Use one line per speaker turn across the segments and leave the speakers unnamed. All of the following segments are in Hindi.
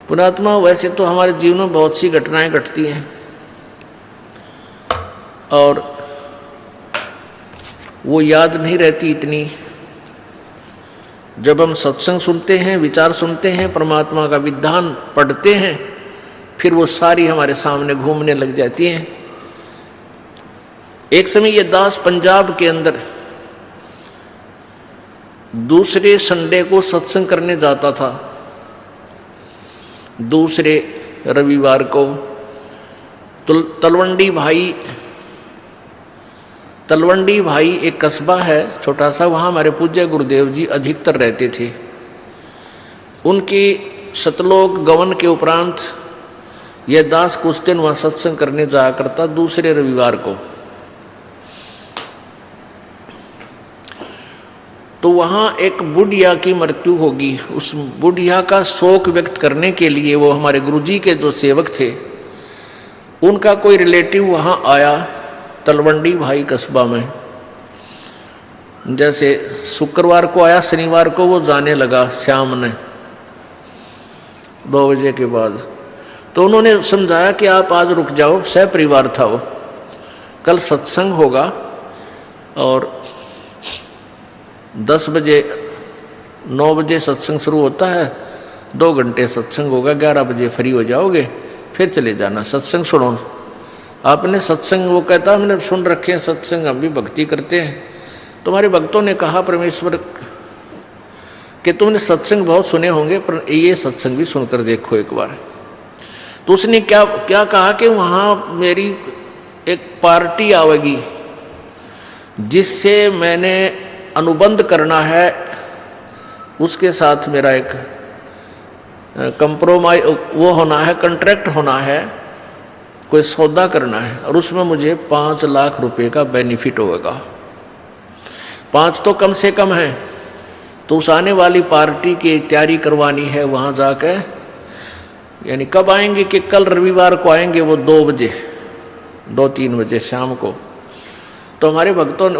पुणात्मा, वैसे तो हमारे जीवन में बहुत सी घटनाएं घटती हैं और वो याद नहीं रहती इतनी। जब हम सत्संग सुनते हैं, विचार सुनते हैं, परमात्मा का विधान पढ़ते हैं, फिर वो सारी हमारे सामने घूमने लग जाती हैं। एक समय ये दास पंजाब के अंदर दूसरे संडे को सत्संग करने जाता था। दूसरे रविवार को तलवंडी भाई एक कस्बा है छोटा सा, वहाँ हमारे पूज्य गुरुदेव जी अधिकतर रहते थे। उनकी शतलोक गवन के उपरांत यह दास कुछ दिन वहाँ सत्संग करने जाया करता दूसरे रविवार को। तो वहाँ एक बुढ़िया की मृत्यु होगी। उस बुढ़िया का शोक व्यक्त करने के लिए वो हमारे गुरुजी के जो सेवक थे, उनका कोई रिलेटिव वहाँ आया तलवंडी भाई कस्बा में। जैसे शुक्रवार को आया, शनिवार को वो जाने लगा शाम ने 2 बजे के बाद। तो उन्होंने समझाया कि आप आज रुक जाओ, सह परिवार था वो, कल सत्संग होगा और 10 बजे 9 बजे सत्संग शुरू होता है, 2 घंटे सत्संग होगा, 11 बजे फ्री हो जाओगे, फिर चले जाना, सत्संग सुनो। आपने सत्संग, वो कहता हमने सुन रखे हैं सत्संग, हम भी भक्ति करते हैं। तुम्हारे भक्तों ने कहा परमेश्वर कि तुमने सत्संग बहुत सुने होंगे, पर ये सत्संग भी सुनकर देखो एक बार। तो उसने क्या क्या कहा कि वहाँ मेरी एक पार्टी आवेगी जिससे मैंने अनुबंध करना है, उसके साथ मेरा एक कंप्रोमाइज वो होना है, कॉन्ट्रैक्ट होना है, कोई सौदा करना है और उसमें मुझे 5 लाख रुपए का बेनिफिट होगा। 5 तो कम से कम है। तो उस आने वाली पार्टी की तैयारी करवानी है वहाँ जाकर। यानी कब आएंगे कि कल रविवार को आएंगे वो 2 बजे 2-3 बजे शाम को। तो हमारे भक्तों ने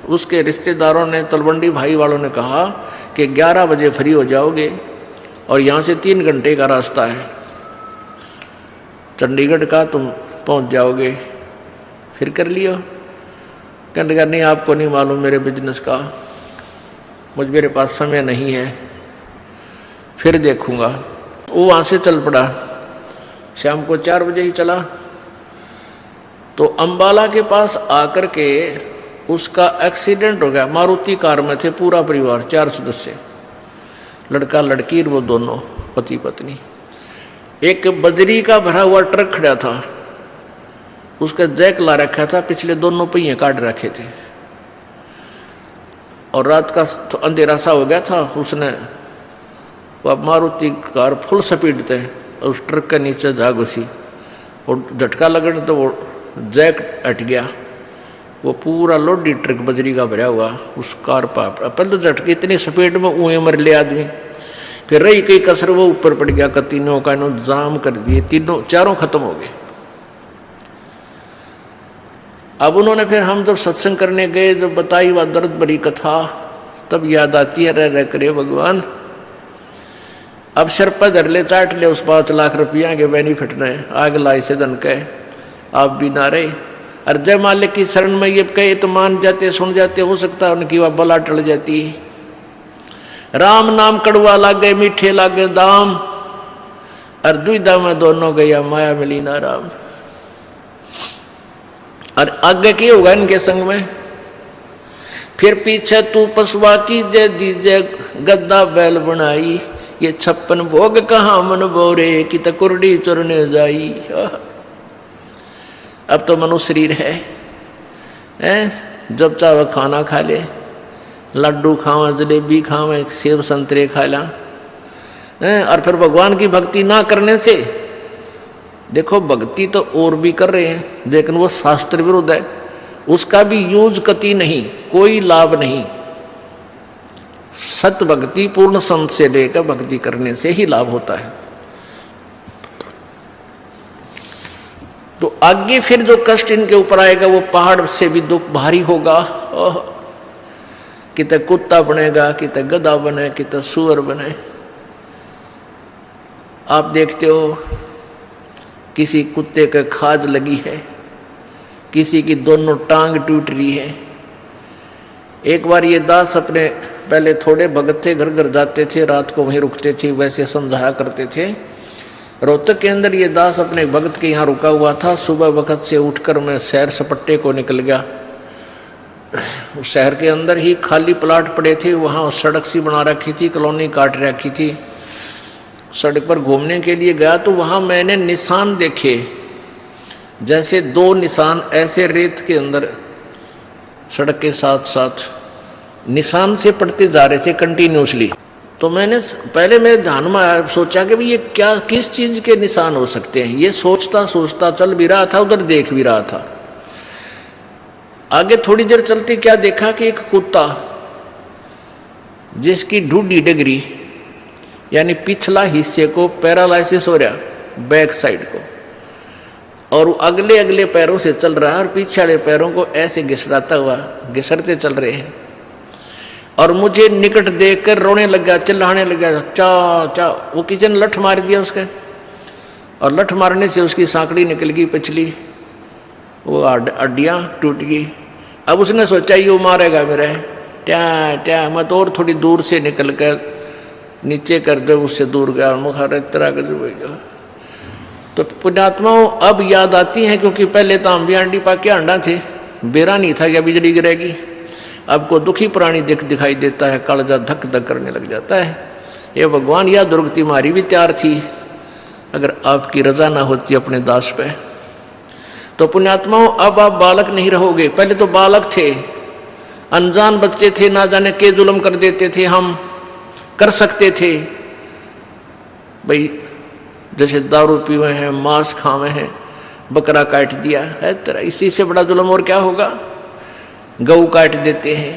उसके रिश्तेदारों ने, तलवंडी भाई वालों ने कहा कि 11 बजे फ्री हो जाओगे और यहाँ से 3 घंटे का रास्ता है चंडीगढ़ का, तुम पहुँच जाओगे, फिर कर लियो। कहने लगा नहीं आपको नहीं मालूम मेरे बिजनेस का, मेरे पास समय नहीं है, फिर देखूँगा। वो वहाँ से चल पड़ा, शाम को 4 बजे ही चला। तो अम्बाला के पास आकर के उसका एक्सीडेंट हो गया। मारुति कार में थे पूरा परिवार, 4 सदस्य, लड़का लड़की और वो दोनों पति पत्नी। एक बजरी का भरा हुआ ट्रक खड़ा था, उसका जैक ला रखा था, पिछले दोनों पहिए काट रखे थे और रात का तो अंधेरा सा हो गया था। उसने वो मारुति कार फुल स्पीड थे और उस ट्रक के नीचे जा घुसी और झटका लगने तो वो जैक हट गया। वो पूरा लोडी ट्रक बजरी का भरा हुआ उस कार पर, पहले तो झटके इतनी स्पीड में ऊँए मर ले आदमी, फिर रही कई कसर वो ऊपर पड़ गया। तीनों का जाम कर दिए, चारों खत्म हो गए। अब उन्होंने फिर हम जब सत्संग करने गए, जब बताई वह दर्द भरी कथा, तब याद आती है रह करे भगवान, अब सिर पर धर ले, चाट ले उस 5 लाख रुपया के बेनिफिट ने, आग लाई से धन के आप भी ना रहे। और जय मालिक की शरण में ये कहे तो मान जाते, सुन जाते, हो सकता है उनकी वह बला टल जाती। राम नाम कड़वा लागे मीठे लागे दाम, और दुविधा में दोनों गया माया मिली ना राम। और आगे की होगा इनके संग में, फिर पीछे तू पसवा की जय दीजे गद्दा बैल बनाई, ये 56 भोग कहाँ मन बोरे की तकुरडी चुरने जाई। अब तो मनुष्य शरीर है, जब चाहे खाना खा ले, लड्डू खावा, जलेबी खावा, सेब संतरे खा ला, और फिर भगवान की भक्ति ना करने से, देखो भक्ति तो और भी कर रहे हैं लेकिन वो शास्त्र विरुद्ध है, उसका भी यूज कति नहीं, कोई लाभ नहीं। सत भक्ति पूर्ण संत से लेकर भक्ति करने से ही लाभ होता है। तो आगे फिर जो कष्ट इनके ऊपर आएगा वो पहाड़ से भी दुख भारी होगा। किते कुत्ता बनेगा, किते गधा बने, किते सुअर बने। आप देखते हो किसी कुत्ते के खाज लगी है, किसी की दोनों टांग टूट रही है। एक बार ये दास अपने, पहले थोड़े भगत थे, घर घर जाते थे, रात को वहीं रुकते थे, वैसे समझाया करते थे। रोहतक के अंदर ये दास अपने भगत के यहाँ रुका हुआ था। सुबह वक्त से उठकर मैं सैर सपट्टे को निकल गया। उस शहर के अंदर ही खाली प्लाट पड़े थे, वहाँ सड़क सी बना रखी थी, कॉलोनी काट रखी थी। सड़क पर घूमने के लिए गया तो वहाँ मैंने निशान देखे, जैसे 2 निशान ऐसे रेत के अंदर सड़क के साथ साथ निशान से पड़ते जा रहे थे कंटिन्यूसली। तो मैंने पहले मेरे ध्यान में आया, सोचा कि भाई ये क्या, किस चीज़ के निशान हो सकते हैं। ये सोचता सोचता चल भी रहा था, उधर देख भी रहा था। आगे थोड़ी देर चलते क्या देखा कि एक कुत्ता जिसकी ढूढ़ी डगरी यानी पिछला हिस्से को पैरालाइसिस हो रहा, बैक साइड को, और अगले अगले पैरों से चल रहा है और पीछे वाले पैरों को ऐसे घिसराता हुआ घिसरते चल रहे हैं। और मुझे निकट देखकर रोने लग गया, चिल्लाने लग गया, चा चा। वो किसी ने लठ मार दिया उसके, और लठ मारने से उसकी सांकड़ी निकल गई पिछली, वो हड्डियाँ टूट गई। अब उसने सोचा ये मारेगा मेरा, ट्या ट्या। मैं तो और थोड़ी दूर से निकल कर नीचे कर दो, उससे दूर गया, मुखार तरह कर दो। तो पुण्यात्माओं अब याद आती हैं, क्योंकि पहले तो हम भी आंटी पाके अंडा थे, बेरा नहीं था क्या बिजली गिरेगी। अब को दुखी प्राणी दिखाई देता है, कालजा धक धक करने लग जाता है। ये भगवान, या दुर्गति मारी भी तैयार थी अगर आपकी रजा ना होती अपने दास पे। तो पुण्यात्माओं अब आप बालक नहीं रहोगे। पहले तो बालक थे, अनजान बच्चे थे, ना जाने के जुल्म कर देते थे, हम कर सकते थे भाई। जैसे दारू पीवे हैं, मांस खावे हैं, बकरा काट दिया है तरह, इसी से बड़ा जुल्म और क्या होगा। गऊ काट देते हैं।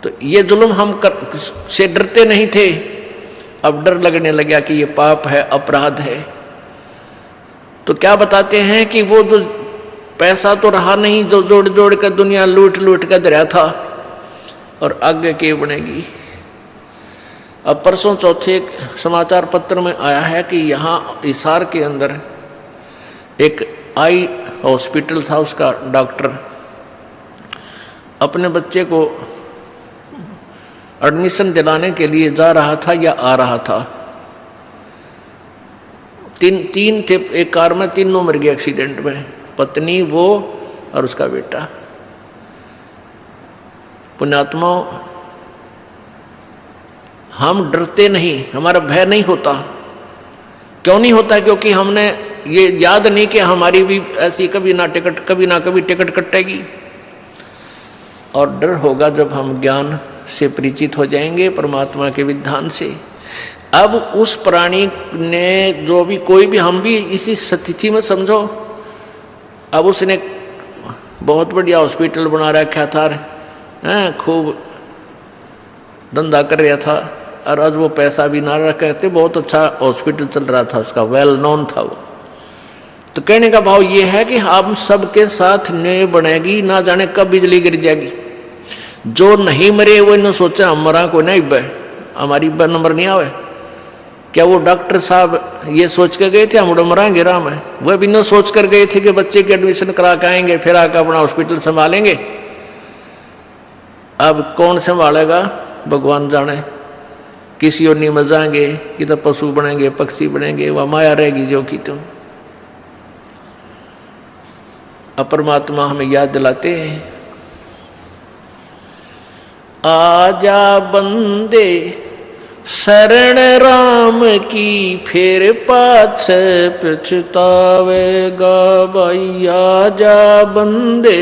तो ये जुल्म हम से डरते नहीं थे, अब डर लगने लगा कि ये पाप है, अपराध है। तो क्या बताते हैं कि वो जो पैसा तो रहा नहीं, जो जोड़ जोड़ कर दुनिया लूट लूट कर धरा था, और आगे के बनेगी। अब परसों चौथे समाचार पत्र में आया है कि यहाँ हिसार के अंदर एक आई हॉस्पिटल था, उसका डॉक्टर अपने बच्चे को एडमिशन दिलाने के लिए जा रहा था या आ रहा था। तीन थे एक कार में, तीनों मर गए एक्सीडेंट में, पत्नी, वो और उसका बेटा। पुण्यात्माओं, हम डरते नहीं, हमारा भय नहीं होता। क्यों नहीं होता? क्योंकि हमने ये याद नहीं कि हमारी भी ऐसी कभी ना कभी टिकट कटेगी। और डर होगा जब हम ज्ञान से परिचित हो जाएंगे, परमात्मा के विधान से। अब उस प्राणी ने जो भी, कोई भी, हम भी इसी स्थिति में समझो। अब उसने बहुत बढ़िया हॉस्पिटल बना रखा था, खूब धंधा कर रहा था, और आज वो पैसा भी ना रखे थे, बहुत अच्छा हॉस्पिटल चल रहा था उसका, वेल नोन था वो। तो कहने का भाव ये है कि हम सबके साथ न्याय बनेगी, ना जाने कब बिजली गिर जाएगी। जो नहीं मरे वो इन्होंने सोचा हम मरा को नहीं, हमारी नंबर नहीं आवे। क्या वो डॉक्टर साहब ये सोच कर गए थे हम मरांगे राम है? वह भी न सोच कर गए थे कि बच्चे की एडमिशन करा के आएंगे, फिर आकर अपना हॉस्पिटल संभालेंगे। अब कौन संभालेगा भगवान जाने। किसी और नहीं मजाएंगे कि तो पशु बनेंगे, पक्षी बनेंगे, वह माया रहेगी जो की। तो परमात्मा हमें याद दिलाते हैं, आजा बंदे शरण राम की, फिर पाछे पछतावेगा भाई। आजा बंदे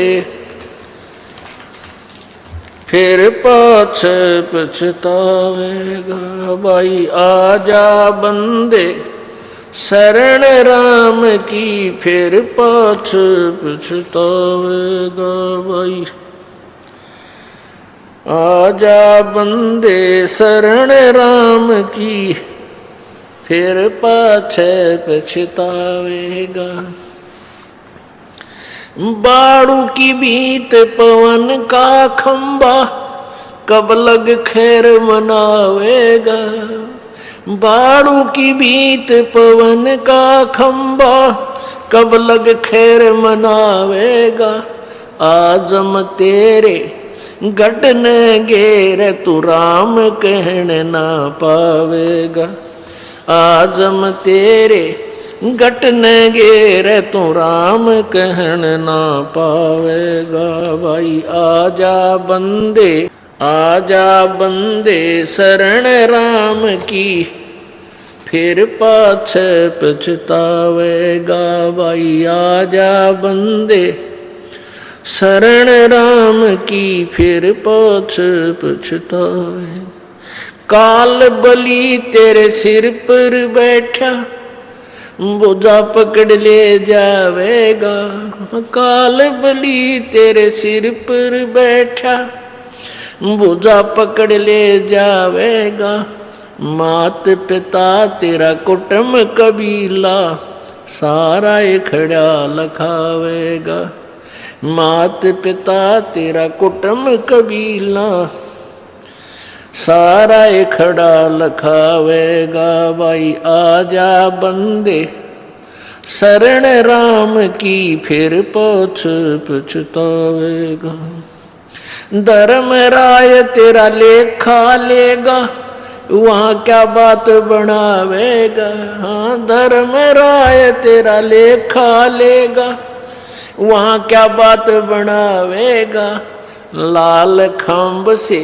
फिर पाछे पछतावेगा भाई। आजा बंदे शरण राम की, फिर पाछे पछतावेगा भाई। आजा बंदे शरण राम की, फिर पाछे पछतावेगा। बाड़ू की बीत पवन का खंबा, कब लग खैर मनावेगा। बाड़ू की भीत पवन का खंबा, कब लग खैर मनावेगा। आजम तेरे घटन घेर तू राम कहने ना पावेगा। आजम तेरे घटन घेर तू राम कहन ना पावेगा। भाई आजा बंदे शरण राम की, फिर पाछे पछतावेगा। भाई आजा बंदे शरण राम की, फिर पाछे पछतावेगा। काल बलि तेरे सिर पर बैठा, बोझा पकड़ ले जावेगा। काल बलि तेरे सिर पर बैठा, बोझा पकड़ ले जावेगा। मात पिता तेरा कुटुंब कबीला, सारा खड़ा लखावेगा। मात पिता तेरा कुटुंब कबीला, सारा खड़ा लखावेगा। भाई आजा बंदे शरण राम की, फिर पाछ पछतावेगा। धर्म राय तेरा लेखा लेगा, वहाँ क्या बात बनावेगा। हाँ धर्म राय तेरा लेखा लेगा, वहाँ क्या बात बनावेगा। लाल खंभ से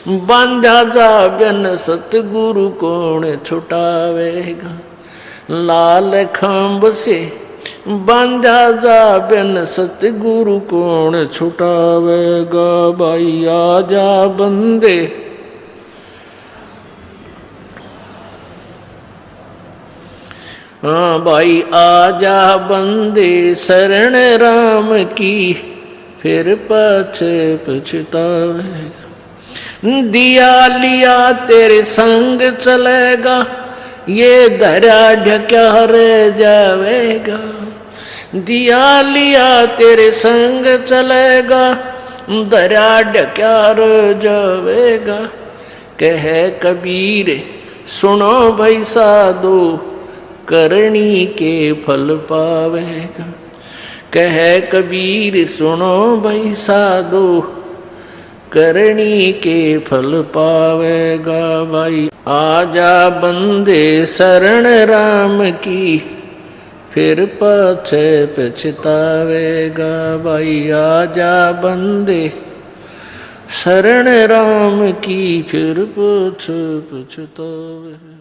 बांधा जा बिन सतगुरु कौन छुटावेगा। लाल खंभ से बांधा जा बिन सतगुरु कौन छुटावेगा। भाई आजा बंदे हाँ भाई आजा बंदे शरण राम की, फिर पाछे पछतावेगा। दिया लिया तेरे संग चलेगा, ये धरा ढक्या रह जावेगा। दिया लिया तेरे संग चलेगा, धरा ढक्या रह जावेगा। कहे कबीर सुनो भाई साधो, करनी के फल पावेगा। कहे कबीर सुनो भाई साधो, करनी के फल पावेगा। भाई आजा बंदे शरण राम की, फिर पाछे पछतावेगा। भाई आजा बंदे शरण राम की, फिर पाछे पछतावेगा।